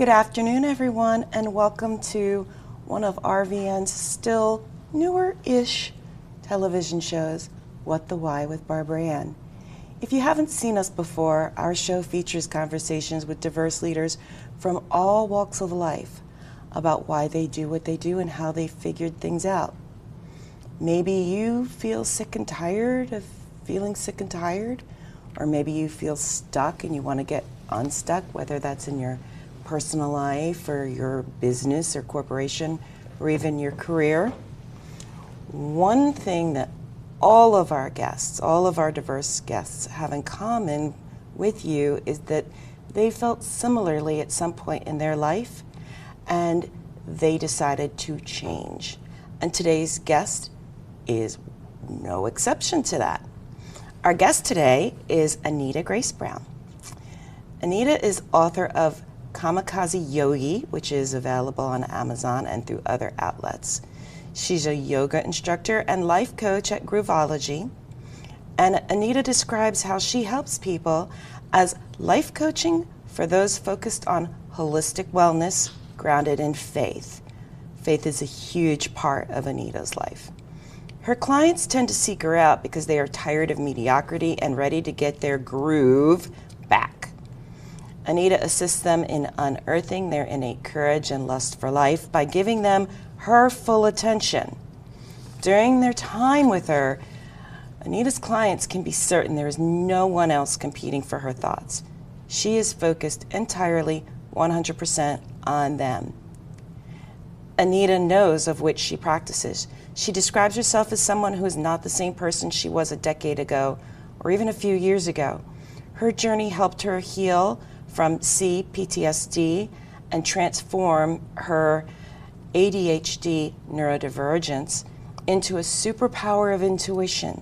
Good afternoon, everyone, and welcome to one of RVN's still newer-ish television shows, What the Why with Barbara Ann. If you haven't seen us before, our show features conversations with diverse leaders from all walks of life about why they do what they do and how they figured things out. Maybe you feel sick and tired of feeling sick and tired, or maybe you feel stuck and you want to get unstuck, whether that's in your personal life or your business or corporation or even your career. One thing that all of our guests, all of our diverse guests have in common with you is that they felt similarly at some point in their life and they decided to change. And today's guest is no exception to that. Our guest today is Anita Grace Brown. Anita is author of Kamikaze Yogi, which is available on Amazon and through other outlets. She's a yoga instructor and life coach at Groovology. And Anita describes how she helps people as life coaching for those focused on holistic wellness grounded in faith. Faith is a huge part of Anita's life. Her clients tend to seek her out because they are tired of mediocrity and ready to get their groove back. Anita assists them in unearthing their innate courage and lust for life by giving them her full attention. During their time with her, Anita's clients can be certain there is no one else competing for her thoughts. She is focused entirely, 100% on them. Anita knows of which she practices. She describes herself as someone who is not the same person she was a decade ago or even a few years ago. Her journey helped her heal from PTSD and transform her ADHD neurodivergence into a superpower of intuition.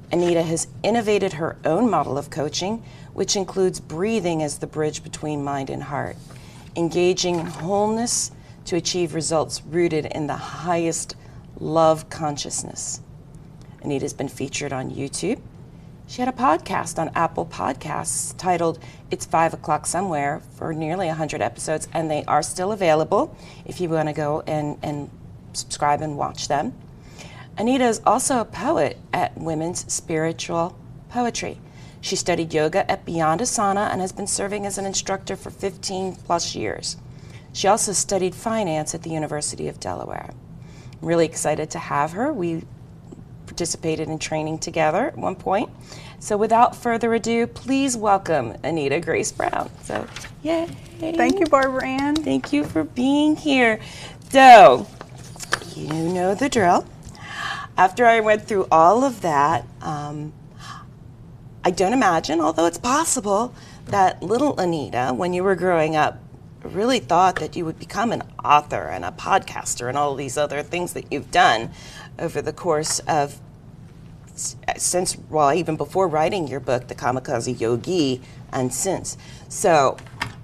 Anita has innovated her own model of coaching, which includes breathing as the bridge between mind and heart, engaging in wholeness to achieve results rooted in the highest love consciousness. Anita's been featured on YouTube. She had a podcast on Apple Podcasts titled It's 5 O'Clock Somewhere for nearly 100 episodes, and they are still available if you want to go and subscribe and watch them. Anita is also a poet at Women's Spiritual Poetry. She studied yoga at Beyond Asana and has been serving as an instructor for 15 plus years. She also studied finance at the University of Delaware. I'm really excited to have her. We participated in training together at one point. So without further ado, please welcome Anita Grace Brown. So, yay. Thank you, Barbara Ann. Thank you for being here. So, you know the drill. After I went through all of that, I don't imagine, although it's possible, that little Anita, when you were growing up, really thought that you would become an author and a podcaster and all these other things that you've done over the course of even before writing your book, The Kamikaze Yogi, and since. So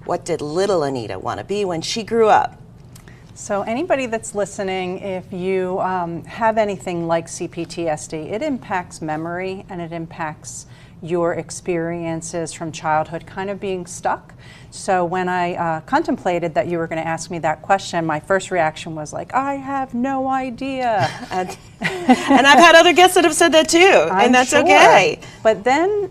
what did little Anita want to be when she grew up? So anybody that's listening, if you have anything like CPTSD, it impacts memory and it impacts your experiences from childhood kind of being stuck. So when I contemplated that you were going to ask me that question, my first reaction was like, I have no idea. And I've had other guests that have said that too, and that's sure. Okay. But then,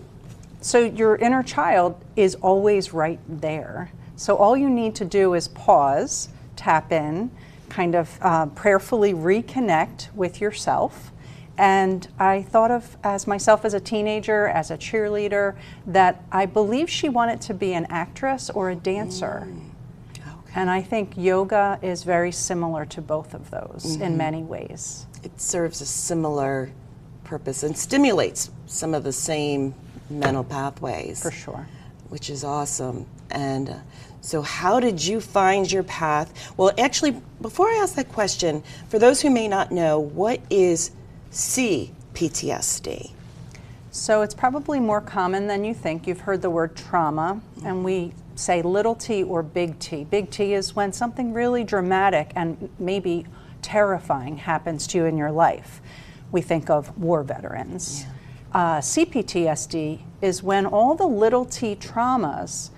so your inner child is always right there. So all you need to do is pause, tap in, kind of prayerfully reconnect with yourself. And I thought of myself as a teenager, as a cheerleader, that I believe she wanted to be an actress or a dancer. Okay. And I think yoga is very similar to both of those in many ways. It serves a similar purpose and stimulates some of the same mental pathways. For sure. Which is awesome. And so how did you find your path? Well, actually, before I ask that question, for those who may not know, what is CPTSD? So it's probably more common than you think. You've heard the word trauma, and we say little t or big T. Big T is when something really dramatic and maybe terrifying happens to you in your life. We think of war veterans. Yeah. CPTSD is when all the little t traumas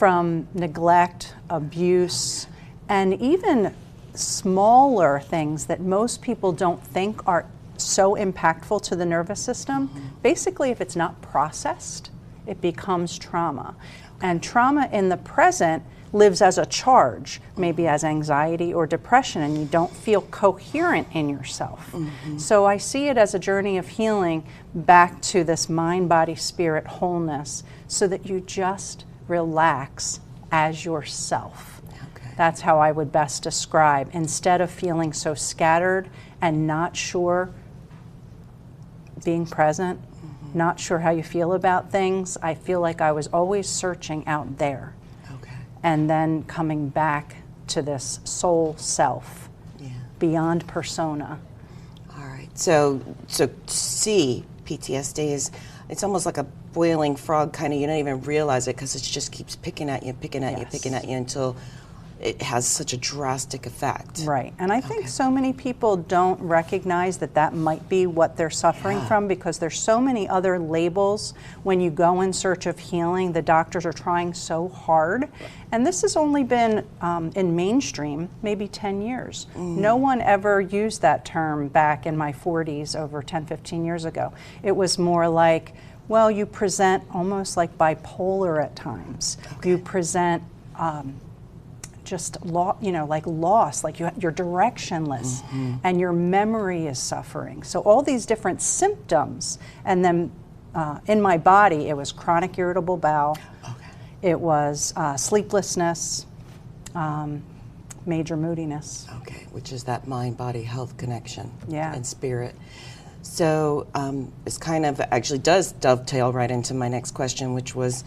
from neglect, abuse, and even smaller things that most people don't think are so impactful to the nervous system. Basically, if it's not processed, it becomes trauma. And trauma in the present lives as a charge, maybe as anxiety or depression, and you don't feel coherent in yourself. So I see it as a journey of healing back to this mind, body, spirit wholeness, so that you just relax as yourself. That's how I would best describe. Instead of feeling so scattered and not sure, being present, not sure how you feel about things, I feel like I was always searching out there. And then coming back to this soul self, beyond persona. All right. So C, PTSD is, it's almost like a boiling frog kind of, you don't even realize it because it just keeps picking at you, picking at you, picking at you until it has such a drastic effect. Right. And I think so many people don't recognize that that might be what they're suffering from, because there's so many other labels. When you go in search of healing, the doctors are trying so hard. And this has only been in mainstream maybe 10 years. No one ever used that term back in my 40s, over 10, 15 years ago. It was more like, well, you present almost like bipolar at times. You present just like lost, like you're directionless, and your memory is suffering. So all these different symptoms, and then in my body, it was chronic irritable bowel, it was sleeplessness, major moodiness. Okay, which is that mind-body health connection and spirit. So this kind of actually does dovetail right into my next question, which was,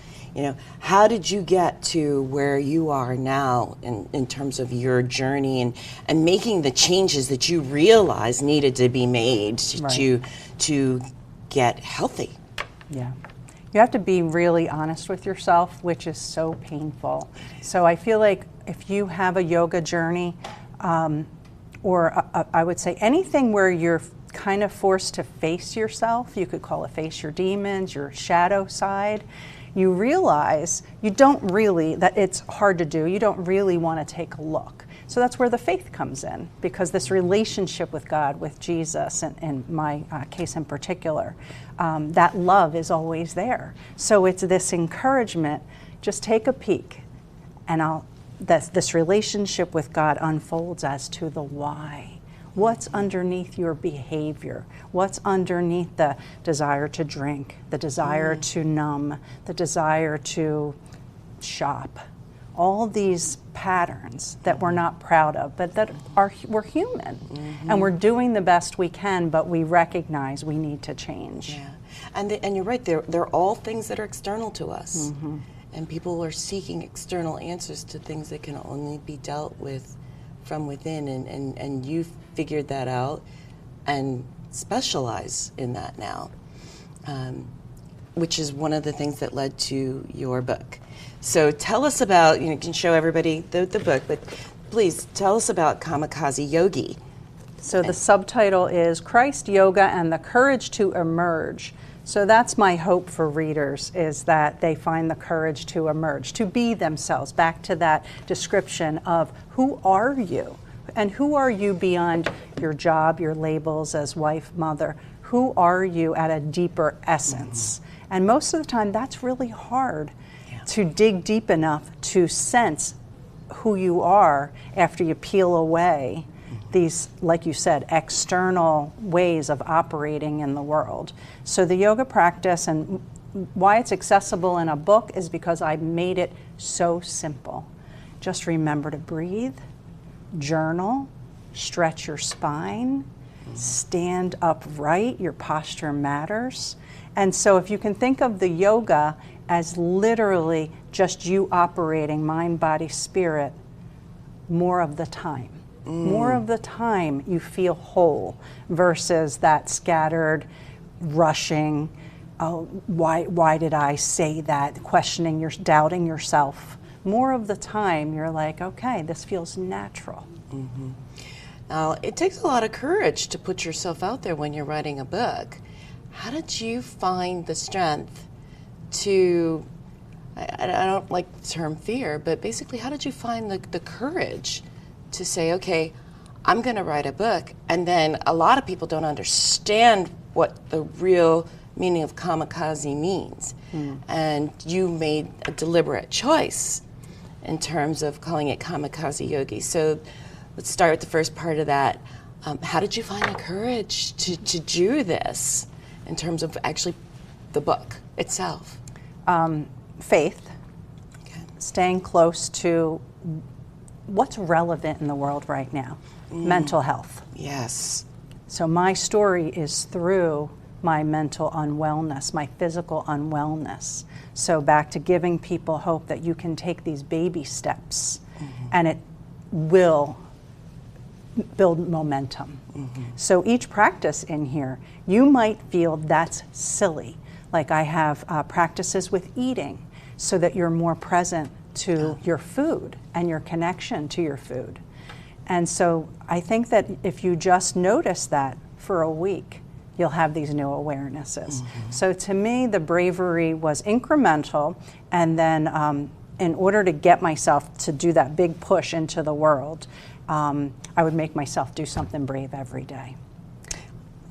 how did you get to where you are now in terms of your journey and making the changes that you realized needed to be made to get healthy? Yeah. You have to be really honest with yourself, which is so painful. So I feel like if you have a yoga journey, or I would say anything where you're kind of forced to face yourself, you could call it face your demons, your shadow side, you realize you don't really, that it's hard to do, you don't really want to take a look. So that's where the faith comes in, because this relationship with God, with Jesus, and in my case in particular, that love is always there. So it's this encouragement, just take a peek, and this relationship with God unfolds as to the why. What's underneath your behavior? What's underneath the desire to drink, the desire to numb, the desire to shop? All these patterns that we're not proud of, but that we're human, and we're doing the best we can, but we recognize we need to change. Yeah, and you're right. They're all things that are external to us, and people are seeking external answers to things that can only be dealt with from within, and you've figured that out and specialize in that now, which is one of the things that led to your book. So tell us about, you can show everybody the book, but please tell us about Kamikaze Yogi. So the subtitle is Christ, Yoga, and the Courage to Emerge. So that's my hope for readers, is that they find the courage to emerge, to be themselves, back to that description of who are you? And who are you beyond your job, your labels as wife, mother? Who are you at a deeper essence? And most of the time, that's really hard to dig deep enough to sense who you are after you peel away these, like you said, external ways of operating in the world. So the yoga practice, and why it's accessible in a book, is because I made it so simple. Just remember to breathe, journal, stretch your spine, stand upright, your posture matters. And so if you can think of the yoga as literally just you operating mind, body, spirit more of the time. More of the time you feel whole versus that scattered, rushing, oh, why did I say that, questioning, doubting yourself. More of the time you're like, okay, this feels natural. Now, it takes a lot of courage to put yourself out there when you're writing a book. How did you find the strength to I don't like the term fear, but basically, how did you find the courage to say, okay, I'm going to write a book, and then a lot of people don't understand what the real meaning of kamikaze means. And you made a deliberate choice in terms of calling it kamikaze yogi. So let's start with the first part of that. How did you find the courage to do this in terms of actually the book itself? Faith, Okay. staying close to what's relevant in the world right now, mental health. Yes. So my story is through my mental unwellness, my physical unwellness. So back to giving people hope that you can take these baby steps and it will build momentum. So each practice in here, you might feel that's silly. Like I have practices with eating so that you're more present to your food and your connection to your food. And so I think that if you just notice that for a week, you'll have these new awarenesses. So to me, the bravery was incremental, and then in order to get myself to do that big push into the world, I would make myself do something brave every day.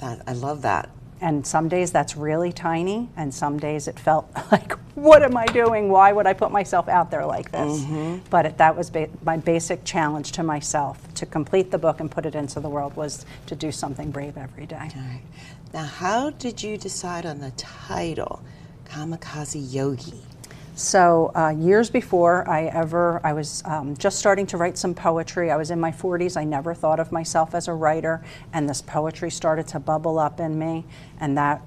I love that. And some days that's really tiny, and some days it felt like, what am I doing? Why would I put myself out there like this? But that was my basic challenge to myself, to complete the book and put it into the world, was to do something brave every day. All right. Now, how did you decide on the title, Kamikaze Yogi? So years before I was just starting to write some poetry. I was in my 40s. I never thought of myself as a writer, and this poetry started to bubble up in me, and that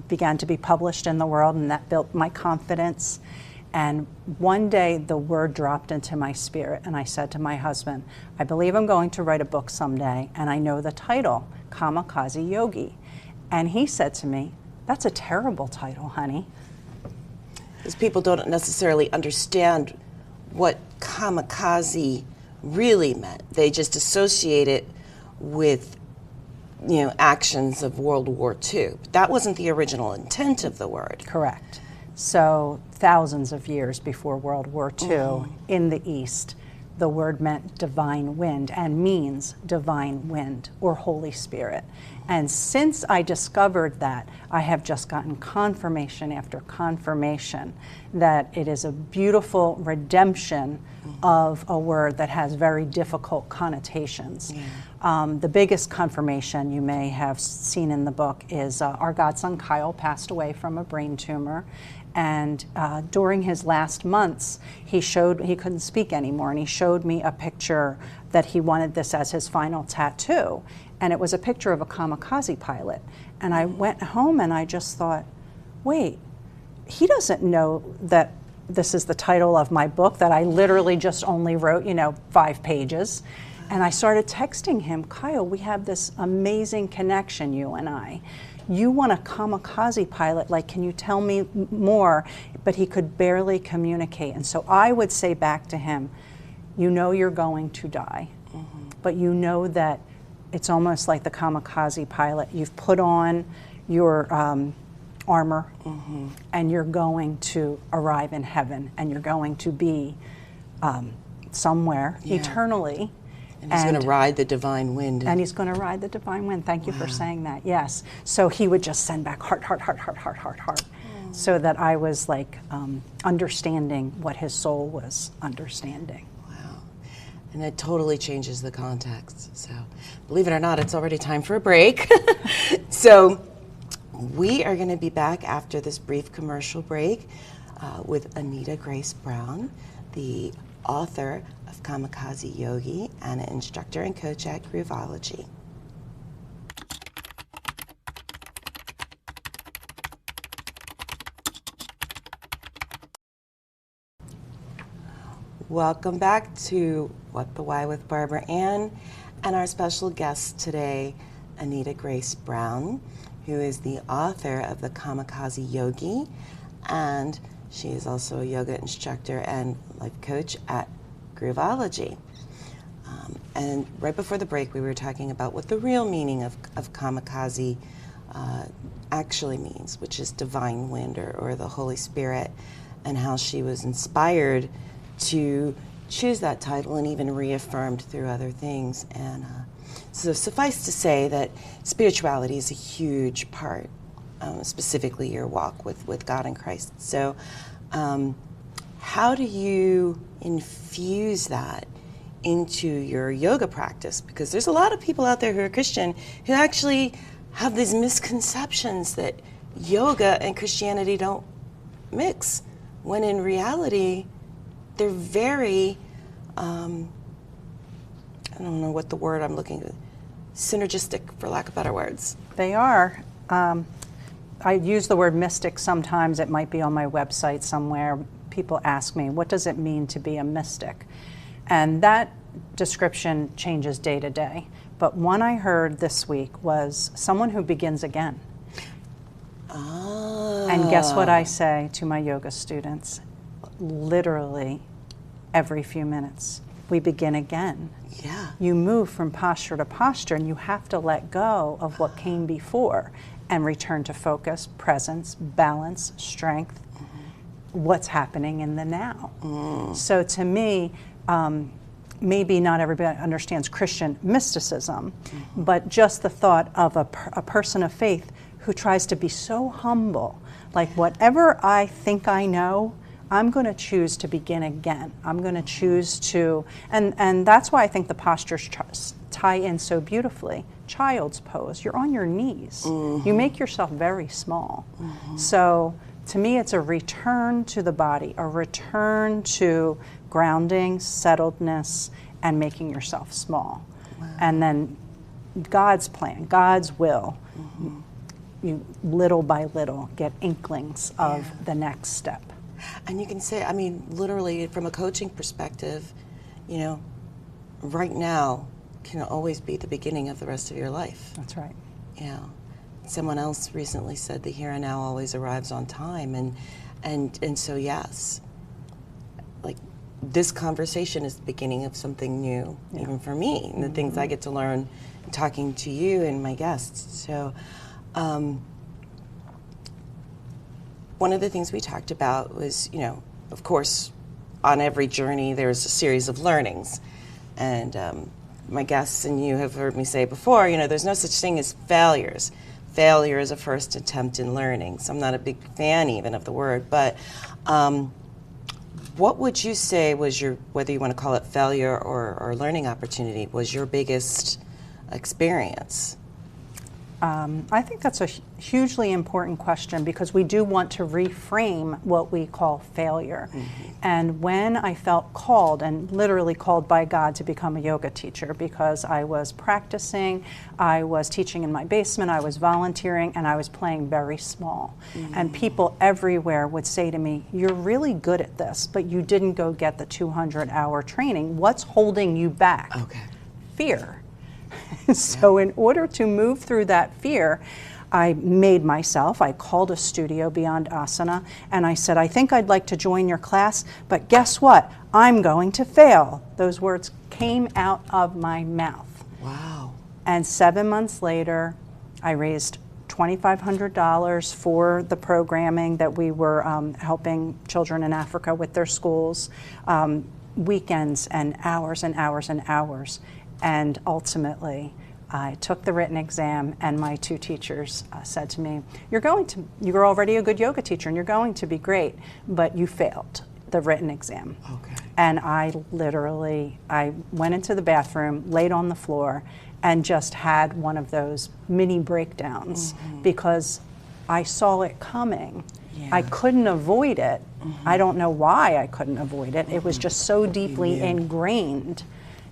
began to be published in the world, and that built my confidence. And one day the word dropped into my spirit, and I said to my husband, I believe I'm going to write a book someday, and I know the title, Kamikaze Yogi. And he said to me, that's a terrible title, honey. Because people don't necessarily understand what kamikaze really meant. They just associate it with, actions of World War II. But that wasn't the original intent of the word. Correct. So thousands of years before World War II, in the East, the word meant divine wind and means divine wind or Holy Spirit. And since I discovered that, I have just gotten confirmation after confirmation that it is a beautiful redemption of a word that has very difficult connotations. The biggest confirmation you may have seen in the book is our godson Kyle passed away from a brain tumor. And during his last months, he couldn't speak anymore, and he showed me a picture that he wanted this as his final tattoo. And it was a picture of a kamikaze pilot. And I went home and I just thought, wait, he doesn't know that this is the title of my book that I literally just only wrote, 5 pages. And I started texting him, Kyle, we have this amazing connection, you and I. You want a kamikaze pilot, like, can you tell me more? But he could barely communicate. And so I would say back to him, you know you're going to die, but you know that it's almost like the kamikaze pilot. You've put on your armor, and you're going to arrive in heaven, and you're going to be somewhere eternally. And he's going to ride the divine wind. And he's going to ride the divine wind. Thank you for saying that. Yes. So he would just send back heart, heart, heart, heart, heart, heart, heart. So that I was like understanding what his soul was understanding. Wow. And it totally changes the context. So believe it or not, it's already time for a break. So we are going to be back after this brief commercial break with Anita Grace Brown, the author of Kamikaze Yogi and an instructor and coach at Groovology. Welcome back to What the Why with Barbara Ann and our special guest today, Anita Grace Brown, who is the author of the Kamikaze Yogi, and she is also a yoga instructor and life coach at Groovology. And right before the break, we were talking about what the real meaning of kamikaze actually means, which is divine wind or the Holy Spirit. and how she was inspired to choose that title and even reaffirmed through other things. And so suffice to say that spirituality is a huge part, specifically your walk with God and Christ. So how do you infuse that into your yoga practice? Because there's a lot of people out there who are Christian who actually have these misconceptions that yoga and Christianity don't mix, when in reality they're very, I don't know what the word I'm looking at, synergistic, for lack of better words. They are. I use the word mystic sometimes. It might be on my website somewhere. People ask me, what does it mean to be a mystic? And that description changes day to day. But one I heard this week was someone who begins again. Oh. And guess what I say to my yoga students? Literally every few minutes, we begin again. Yeah. You move from posture to posture, and you have to let go of what came before and return to focus, presence, balance, strength, what's happening in the now. So to me, maybe not everybody understands Christian mysticism, but just the thought of a person of faith who tries to be so humble, like whatever I think I know, I'm going to choose to begin again. I'm going to choose to, and that's why I think the postures tie in so beautifully. Child's pose, you're on your knees. You make yourself very small. So to me, it's a return to the body, a return to grounding, settledness, and making yourself small. And then God's plan, God's will, you little by little get inklings of the next step. And you can say, I mean, literally from a coaching perspective, you know, right now can always be the beginning of the rest of your life. That's right. Yeah. Someone else recently said the here and now always arrives on time, and so yes, like this conversation is the beginning of something new, even for me, and the things I get to learn talking to you and my guests. So one of the things we talked about was, you know, of course, on every journey there's a series of learnings, and my guests and you have heard me say before, you know, there's no such thing as failures. Failure is a first attempt in learning. So I'm not a big fan even of the word, but what would you say was your, whether you want to call it failure or learning opportunity, was your biggest experience? I think that's a hugely important question, because we do want to reframe what we call failure. And when I felt called, and literally called by God, to become a yoga teacher, because I was practicing, I was teaching in my basement, I was volunteering, and I was playing very small. And people everywhere would say to me, you're really good at this, but you didn't go get the 200-hour training. What's holding you back? Okay. Fear. So in order to move through that fear, I called a studio Beyond Asana, and I said, I think I'd like to join your class, but guess what? I'm going to fail. Those words came out of my mouth. Wow. And 7 months later, I raised $2,500 for the programming that we were helping children in Africa with their schools, weekends and hours and hours and hours. And ultimately, I took the written exam, and my two teachers said to me, you're already a good yoga teacher, and you're going to be great, but you failed the written exam. Okay. And I went into the bathroom, laid on the floor, and just had one of those mini breakdowns, because I saw it coming. Yeah. I couldn't avoid it. I don't know why I couldn't avoid it. It was just so deeply ingrained.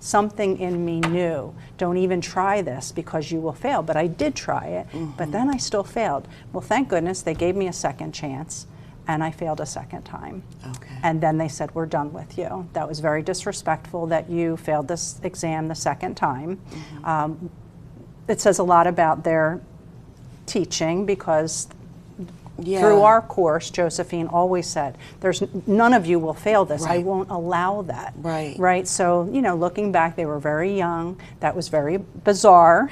Something in me knew, don't even try this because you will fail. But I did try it, but then I still failed. Well, thank goodness they gave me a second chance, and I failed a second time. Okay. And then they said, we're done with you. That was very disrespectful that you failed this exam the second time. It says a lot about their teaching, because through our course, Josephine always said, none of you will fail this. Right. I won't allow that. Right. Right. So, you know, looking back, they were very young. That was very bizarre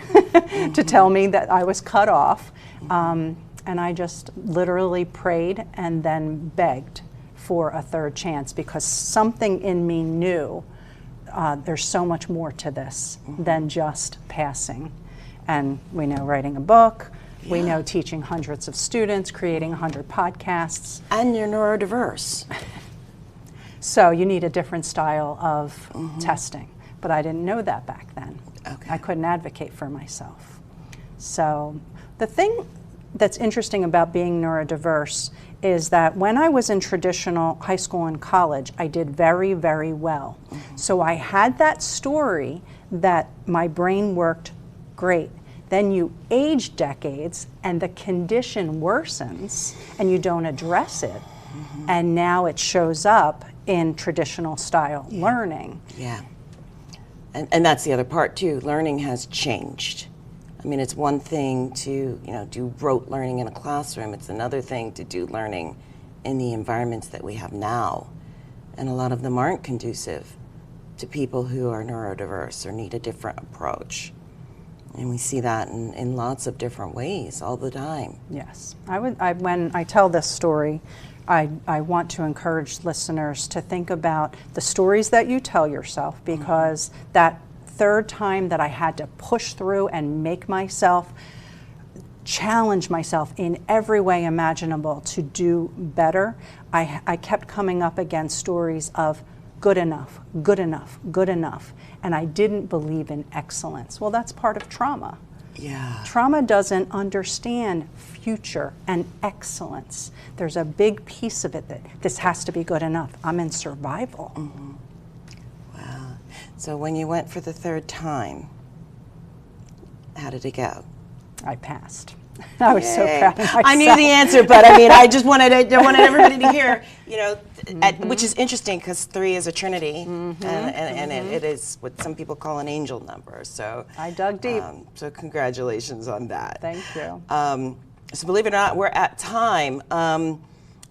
to tell me that I was cut off. And I just literally prayed and then begged for a third chance, because something in me knew there's so much more to this than just passing. And we know writing a book, we know teaching hundreds of students, creating 100 podcasts. And you're neurodiverse. So you need a different style of testing. But I didn't know that back then. Okay. I couldn't advocate for myself. So the thing that's interesting about being neurodiverse is that when I was in traditional high school and college, I did very, very well. So I had that story that my brain worked great. Then you age decades and the condition worsens and you don't address it. And now it shows up in traditional style learning. Yeah. And that's the other part too. Learning has changed. I mean, it's one thing to, do rote learning in a classroom. It's another thing to do learning in the environments that we have now. And a lot of them aren't conducive to people who are neurodiverse or need a different approach. And we see that in lots of different ways all the time. Yes. When I tell this story, I want to encourage listeners to think about the stories that you tell yourself, because that third time that I had to push through and make myself, challenge myself in every way imaginable to do better, I kept coming up against stories of good enough, good enough, good enough. And I didn't believe in excellence. Well, that's part of trauma. Yeah. Trauma doesn't understand future and excellence. There's a big piece of it that this has to be good enough. I'm in survival. Wow. So when you went for the third time, how did it go? I passed. I was so proud of myself. I knew the answer, but I mean, I just wanted everybody to hear, which is interesting because 3 is a trinity, and it is what some people call an angel number. So I dug deep. So congratulations on that. Thank you. So believe it or not, we're at time.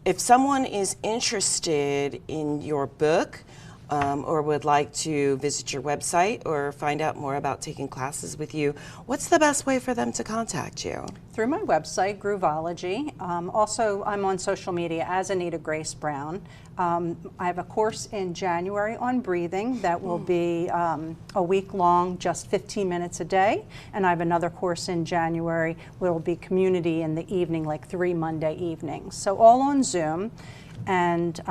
If someone is interested in your book, or would like to visit your website or find out more about taking classes with you, what's the best way for them to contact you? Through my website, Groovology. Also, I'm on social media as Anita Grace Brown. I have a course in January on breathing that will be a week long, just 15 minutes a day. And I have another course in January where it will be community in the evening, like 3 Monday evenings. So all on Zoom. And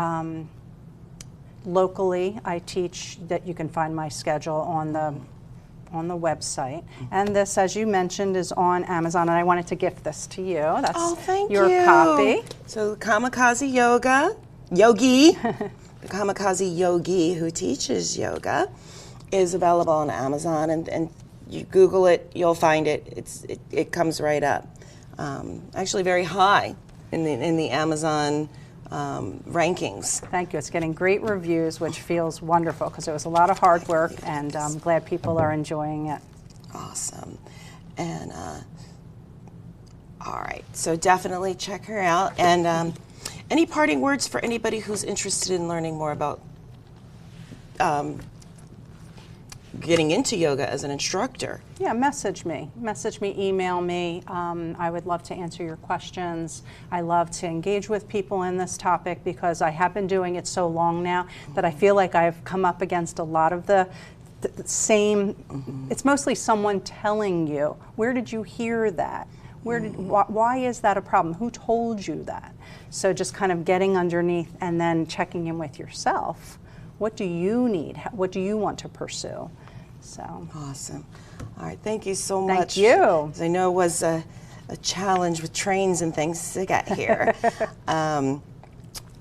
locally, I teach that you can find my schedule on the website. And this, as you mentioned, is on Amazon, and I wanted to gift this to you. That's thank your you. copy. So Kamikaze Yogi, the Kamikaze Yogi who teaches yoga, is available on Amazon, and you Google it, you'll find it. It comes right up. Actually, very high in the Amazon rankings. Thank you. It's getting great reviews, which feels wonderful because it was a lot of hard work, and I'm glad people are enjoying it. Awesome. And all right, so definitely check her out. And any parting words for anybody who's interested in learning more about getting into yoga as an instructor? Yeah, message me, email me. I would love to answer your questions. I love to engage with people in this topic because I have been doing it so long now that I feel like I've come up against a lot of the same, it's mostly someone telling you, where did you hear that? Why is that a problem? Who told you that? So just kind of getting underneath and then checking in with yourself. What do you need? What do you want to pursue? So awesome. All right, thank you so much. Thank you. I know it was a challenge with trains and things to get here.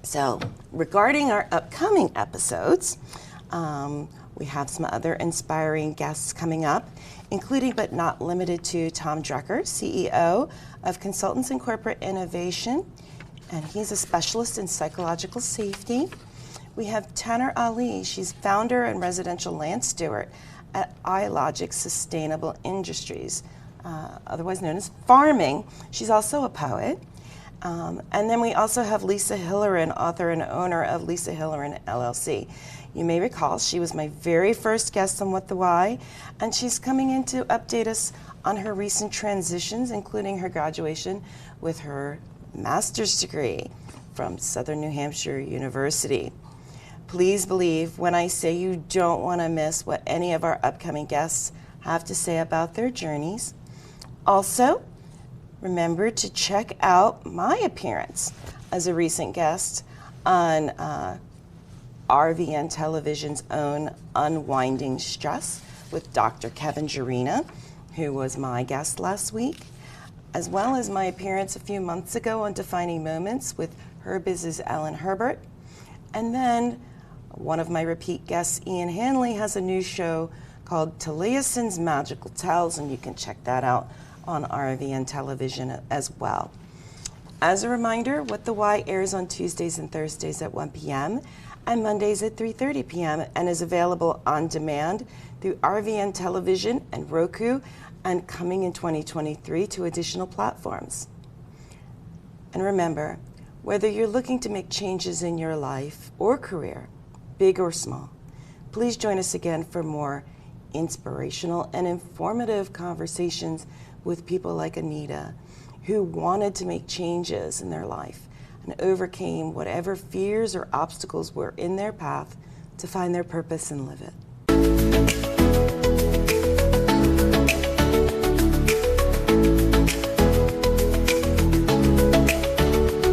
So regarding our upcoming episodes, we have some other inspiring guests coming up, including but not limited to Tom Drucker, CEO of Consultants in Corporate Innovation, and he's a specialist in psychological safety. We have Tanner Ali. She's founder and residential land steward at iLogic Sustainable Industries, otherwise known as farming. She's also a poet. And then we also have Lisa Hillerin, author and owner of Lisa Hillerin LLC. You may recall she was my very first guest on What the Why, and she's coming in to update us on her recent transitions, including her graduation with her master's degree from Southern New Hampshire University. Please believe when I say you don't want to miss what any of our upcoming guests have to say about their journeys. Also, remember to check out my appearance as a recent guest on RVN Television's own Unwinding Stress with Dr. Kevin Jarina, who was my guest last week, as well as my appearance a few months ago on Defining Moments with Her Biz's Ellen Herbert. And then one of my repeat guests, Ian Hanley, has a new show called Taliesin's Magical Tales, and you can check that out on RVN Television as well. As a reminder, What the Why airs on Tuesdays and Thursdays at 1 p.m. and Mondays at 3:30 p.m. and is available on demand through RVN Television and Roku, and coming in 2023 to additional platforms. And remember, whether you're looking to make changes in your life or career, big or small, please join us again for more inspirational and informative conversations with people like Anita, who wanted to make changes in their life and overcame whatever fears or obstacles were in their path to find their purpose and live it.